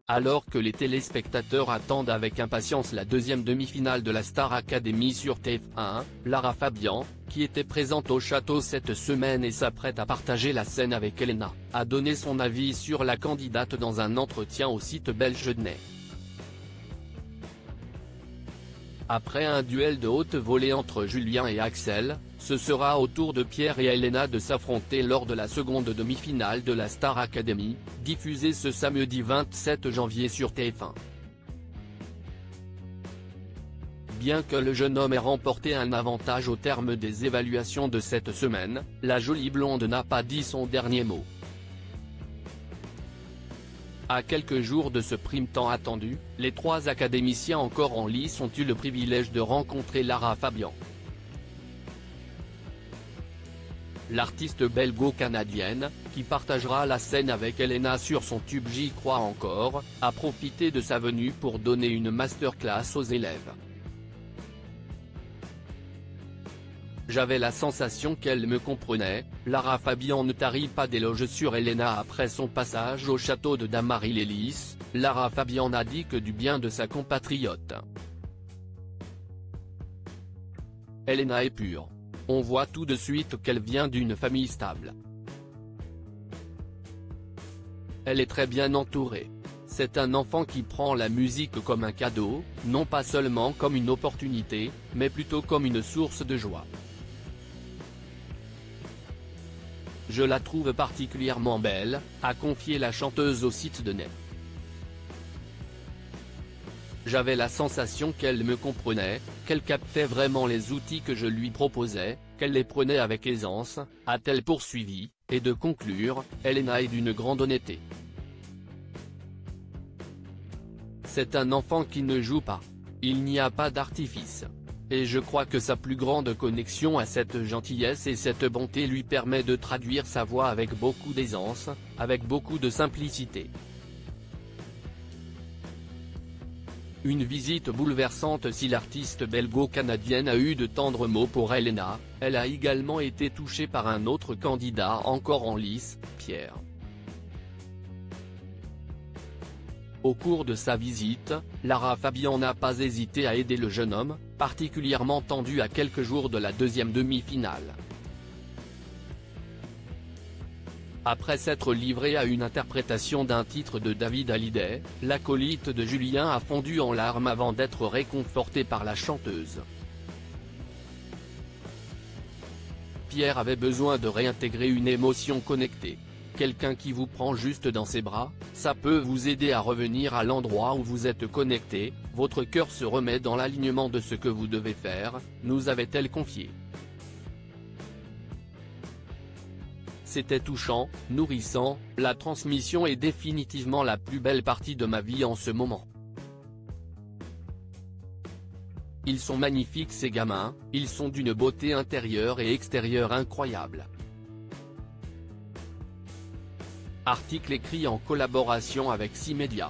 Alors que les téléspectateurs attendent avec impatience la deuxième demi-finale de la Star Academy sur TF1, Lara Fabian, qui était présente au château cette semaine et s'apprête à partager la scène avec Elena, a donné son avis sur la candidate dans un entretien au site belge Dnay. Après un duel de haute volée entre Julien et Axel, ce sera au tour de Pierre et Elena de s'affronter lors de la seconde demi-finale de la Star Academy, diffusée ce samedi 27 janvier sur TF1. Bien que le jeune homme ait remporté un avantage au terme des évaluations de cette semaine, la jolie blonde n'a pas dit son dernier mot. À quelques jours de ce prime tant attendu, les trois académiciens encore en lice ont eu le privilège de rencontrer Lara Fabian. L'artiste belgo-canadienne, qui partagera la scène avec Elena sur son tube J'y crois encore, a profité de sa venue pour donner une masterclass aux élèves. J'avais la sensation qu'elle me comprenait. Lara Fabian ne tarit pas d'éloges sur Elena après son passage au château de Damary-les-Lys. Lara Fabian n'a dit que du bien de sa compatriote. Elena est pure. On voit tout de suite qu'elle vient d'une famille stable. Elle est très bien entourée. C'est un enfant qui prend la musique comme un cadeau, non pas seulement comme une opportunité, mais plutôt comme une source de joie. Je la trouve particulièrement belle, a confié la chanteuse au site Dnay. J'avais la sensation qu'elle me comprenait, qu'elle captait vraiment les outils que je lui proposais, qu'elle les prenait avec aisance, a-t-elle poursuivi, et de conclure, Elena est d'une grande honnêteté. C'est un enfant qui ne joue pas. Il n'y a pas d'artifice. Et je crois que sa plus grande connexion à cette gentillesse et cette bonté lui permet de traduire sa voix avec beaucoup d'aisance, avec beaucoup de simplicité. Une visite bouleversante si l'artiste belgo-canadienne a eu de tendres mots pour Elena, elle a également été touchée par un autre candidat encore en lice, Pierre. Au cours de sa visite, Lara Fabian n'a pas hésité à aider le jeune homme, particulièrement tendu à quelques jours de la deuxième demi-finale. Après s'être livré à une interprétation d'un titre de David Hallyday, l'acolyte de Julien a fondu en larmes avant d'être réconforté par la chanteuse. Pierre avait besoin de réintégrer une émotion connectée. Quelqu'un qui vous prend juste dans ses bras, ça peut vous aider à revenir à l'endroit où vous êtes connecté, votre cœur se remet dans l'alignement de ce que vous devez faire, nous avait-elle confié. C'était touchant, nourrissant, la transmission est définitivement la plus belle partie de ma vie en ce moment. Ils sont magnifiques ces gamins, ils sont d'une beauté intérieure et extérieure incroyable. Article écrit en collaboration avec 6 médias.